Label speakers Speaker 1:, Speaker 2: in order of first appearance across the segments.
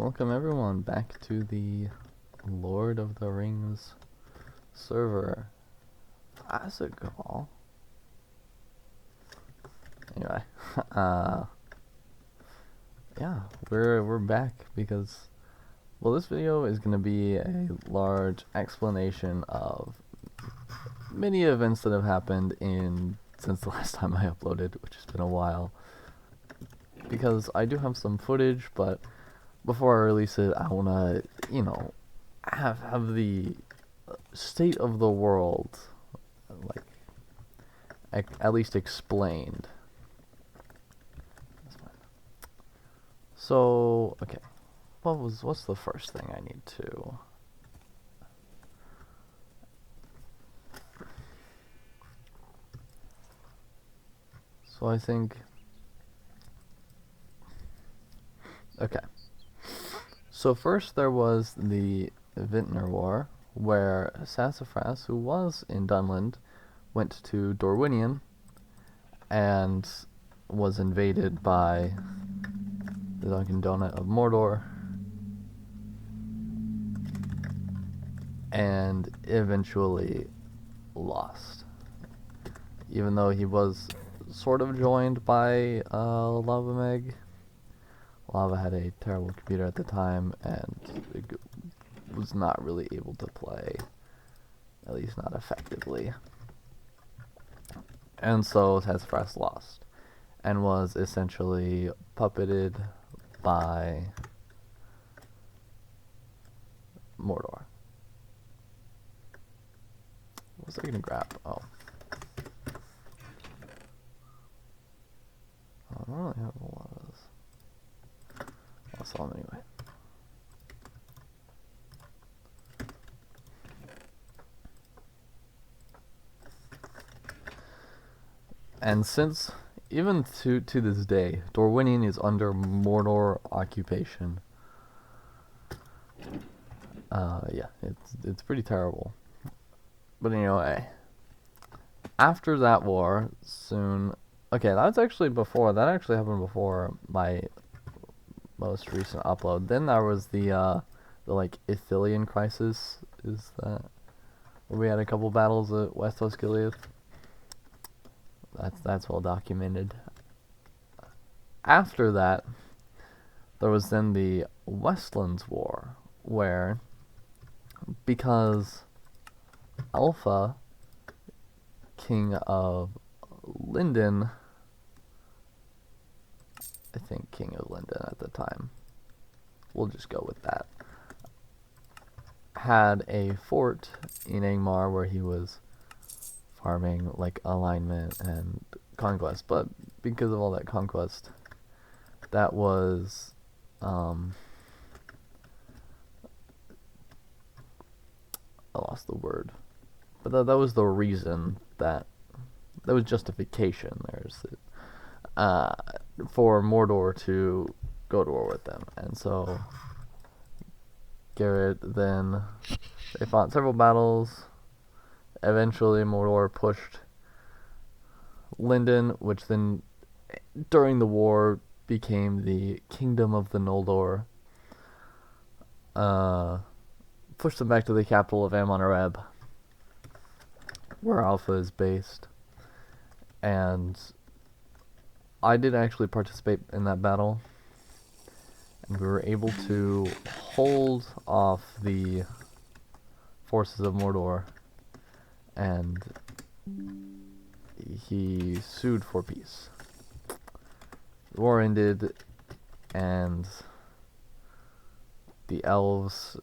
Speaker 1: Welcome everyone back to the Lord of the Rings server. How's it go? Anyway, yeah, we're back because, well, this video is gonna be a large explanation of many events that have happened since the last time I uploaded, which has been a while. Because I do have some footage, but before I release it, I wanna, have the state of the world, like, at least explained. That's fine. So, okay, what's the first thing I need to? So I think, okay. So first there was the Vintner War, where Sassafras, who was in Dunland, went to Dorwinion and was invaded by the Dunkin' Donut of Mordor, and eventually lost. Even though he was sort of joined by Lava Meg. Lava had a terrible computer at the time and was not really able to play, at least not effectively. And so Sassafras lost and was essentially puppeted by Mordor. What was I gonna grab? Oh. I don't really have a lot of this. I'll sell them anyway. And since, even to this day, Dorwinion is under Mordor occupation. Yeah, it's pretty terrible. But anyway, after that war, soon. Okay, that actually happened before my most recent upload. Then there was the like Ithilien crisis. Is that where we had a couple battles at West Osgiliath? That's well documented. After that, there was then the Westlands War, where, because Alpha, King of Linden, I think King of Linden at the time, we'll just go with that, had a fort in Angmar where he was farming like alignment and conquest, but because of all that conquest, that was I lost the word, but that was the reason, that was justification. There's for Mordor to go to war with them, and so Garrett, then they fought several battles. Eventually Mordor pushed Linden, which then during the war became the Kingdom of the Noldor. Pushed them back to the capital of Amon-Areb, where Alpha is based. And I did actually participate in that battle, and we were able to hold off the forces of Mordor, and he sued for peace. The war ended, and the elves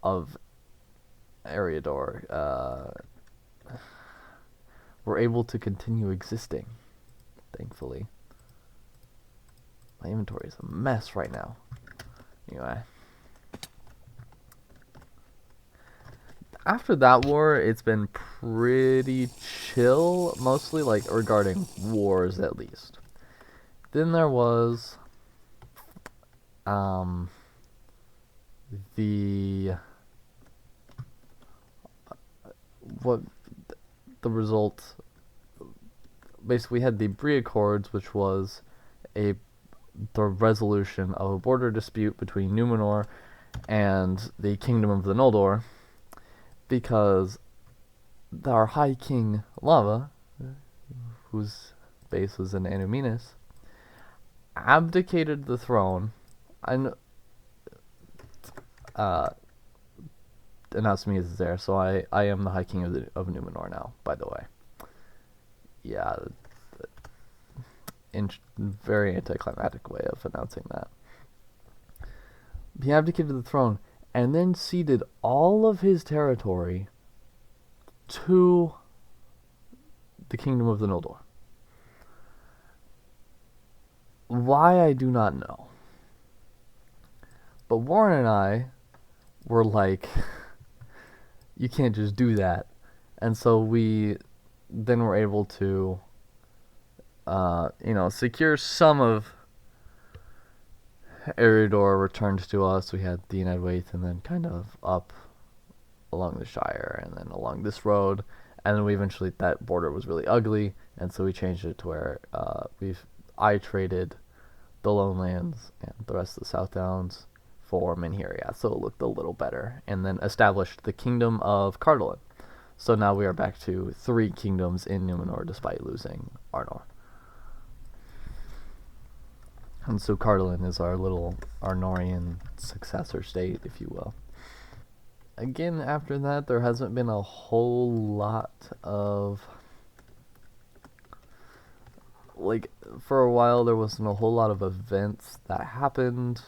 Speaker 1: of Eriador were able to continue existing, thankfully. My inventory is a mess right now. Anyway. After that war, it's been pretty chill, mostly, like, regarding wars, at least. Then there was the result. Basically, we had the Bree Accords, which was a the resolution of a border dispute between Numenor and the Kingdom of the Noldor, because our High King Lava, whose base was in Anuminas, abdicated the throne. And announced me as there, so I am the High King of Numenor now. By the way, yeah, very anticlimactic way of announcing that. He abdicated the throne and then ceded all of his territory to the Kingdom of the Noldor. Why, I do not know. But Warren and I were like, you can't just do that. And so we then were able to, secure some of Eriador returned to us. We had the Edwaith, and then kind of up along the Shire, and then along this road. And then we eventually, that border was really ugly, and so we changed it to where I traded the Lonelands and the rest of the South Downs for Minheria, so it looked a little better, and then established the Kingdom of Cardolan. So now we are back to 3 kingdoms in Numenor, despite losing Arnor. And so Cardolan is our little Arnorian successor state, if you will. Again, after that, there hasn't been a whole lot of... Like, for a while, there wasn't a whole lot of events that happened.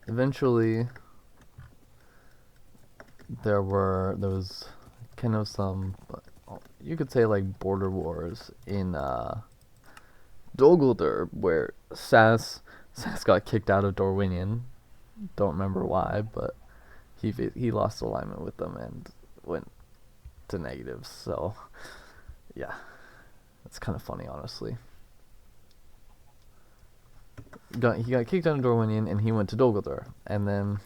Speaker 1: Eventually, there was kind of some, you could say, like, border wars in Dol Guldur, where Sass got kicked out of Dorwinion. Don't remember why, but he lost alignment with them and went to negatives. So yeah, it's kind of funny, honestly. He got kicked out of Dorwinion and he went to Dol Guldur, and then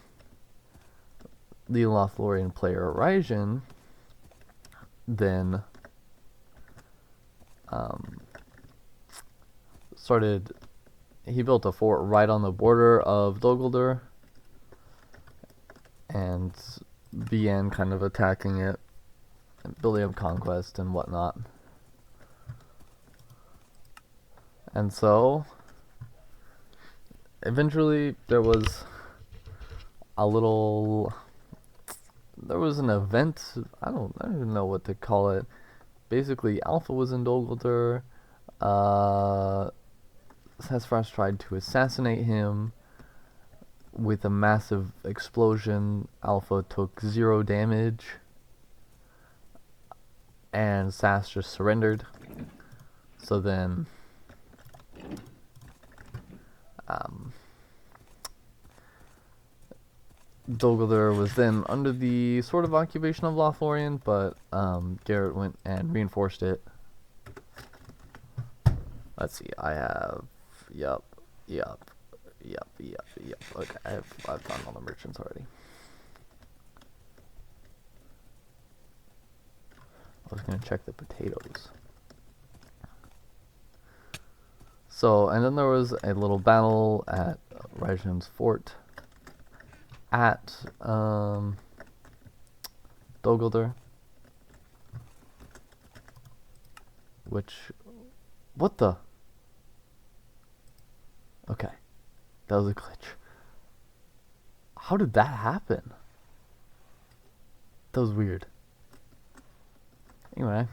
Speaker 1: the Lothlorien player Raijin then he built a fort right on the border of Dol Guldur and began kind of attacking it and building up conquest and whatnot. And so eventually there was an event. I don't even know what to call it. Basically, Alpha was in Dol Guldur. Sassafras tried to assassinate him with a massive explosion. Alpha took 0 damage, and Sass just surrendered. So then Dol Guldur was then under the sort of occupation of Lothlorien, but Garrett went and reinforced it. Let's see, I have, yep. Okay, I've done all the merchants already. I was gonna check the potatoes. So, and then there was a little battle at Raijin's fort at Dol Guldur, which, what the? Okay, that was a glitch. How did that happen? That was weird. Anyway.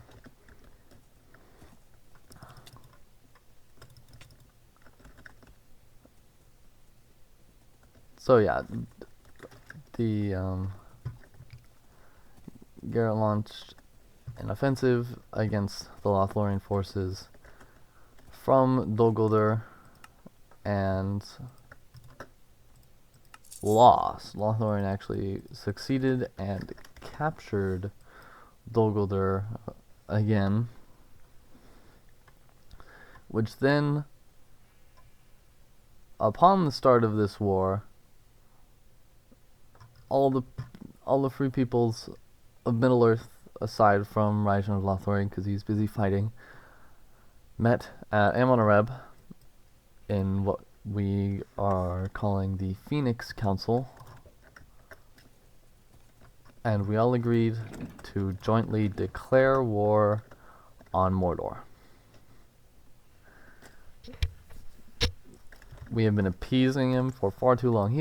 Speaker 1: So yeah, the Garrett launched an offensive against the Lothlorien forces from Dol Guldur and lost. Lothlorien actually succeeded and captured Dol Guldur again, which then, upon the start of this war, all the free peoples of Middle Earth, aside from Raijin of Lothlorien, because he's busy fighting, met at Amonareb in what we are calling the Phoenix Council, and we all agreed to jointly declare war on Mordor. We have been appeasing him for far too long.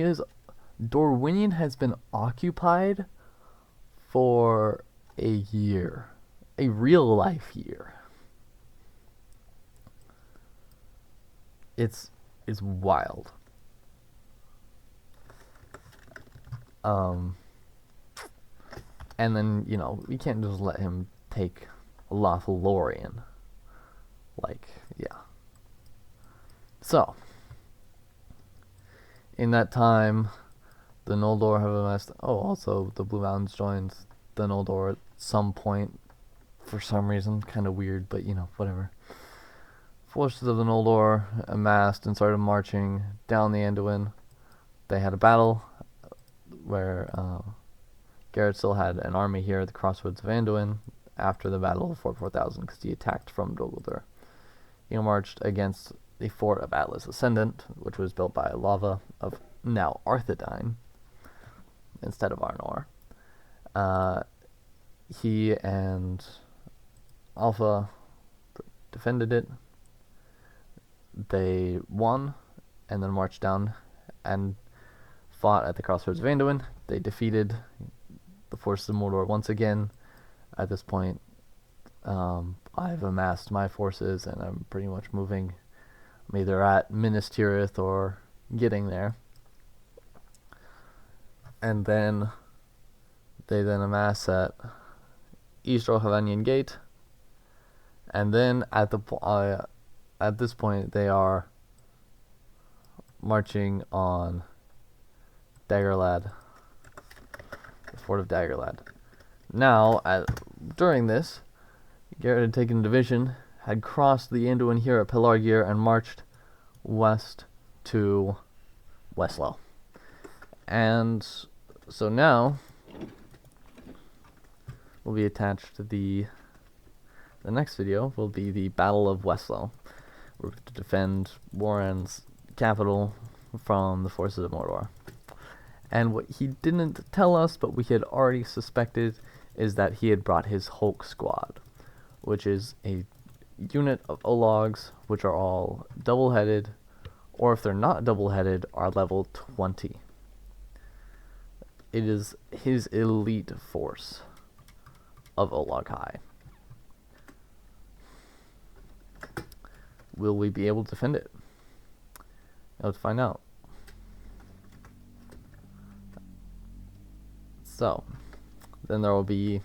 Speaker 1: Dorwinion has been occupied for a year. A real life year. It's wild. And then, you know, we can't just let him take Lothlorien. Like, yeah. So, in that time, the Noldor have amassed... Oh, also, the Blue Mountains joined the Noldor at some point. For some reason, kind of weird, but, you know, whatever. Forces of the Noldor amassed and started marching down the Anduin. They had a battle where Garrett still had an army here at the crossroads of Anduin after the Battle of Fort 4000 because he attacked from Dol Guldur. He marched against the fort of Atlas Ascendant, which was built by Lava of now Arthedain instead of Arnor. He and Alpha defended it. They won and then marched down and fought at the crossroads of Anduin. They defeated the forces of Mordor once again. At this point, I've amassed my forces and I'm pretty much moving. I'm either at Minas Tirith or getting there. And then they amass at East Rohavanian Gate. And then at this point they are marching on Daggerlad, the fort of Daggerlad. Now, during this, Garrett had taken a division, had crossed the Anduin here at Pelargir, and marched west to Westlow. And so now, will be attached to the next video will be the Battle of Westlow. We're going to defend Warren's capital from the forces of Mordor. And what he didn't tell us, but we had already suspected, is that he had brought his Hulk Squad, which is a unit of Ologs, which are all double-headed, or if they're not double-headed, are level 20. It is his elite force of Olag High. Will we be able to defend it? Let's find out. So, then there will be...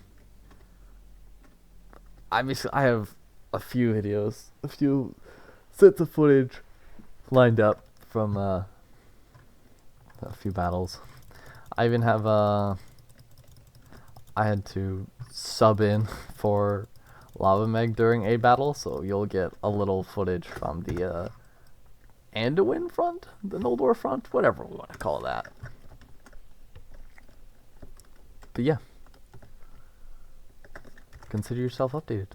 Speaker 1: Obviously, I have a few videos, a few sets of footage lined up from a few battles. I even have I had to sub in for Lava Meg during a battle, so you'll get a little footage from the Anduin front, the Noldor front, whatever we want to call that. But yeah, consider yourself updated.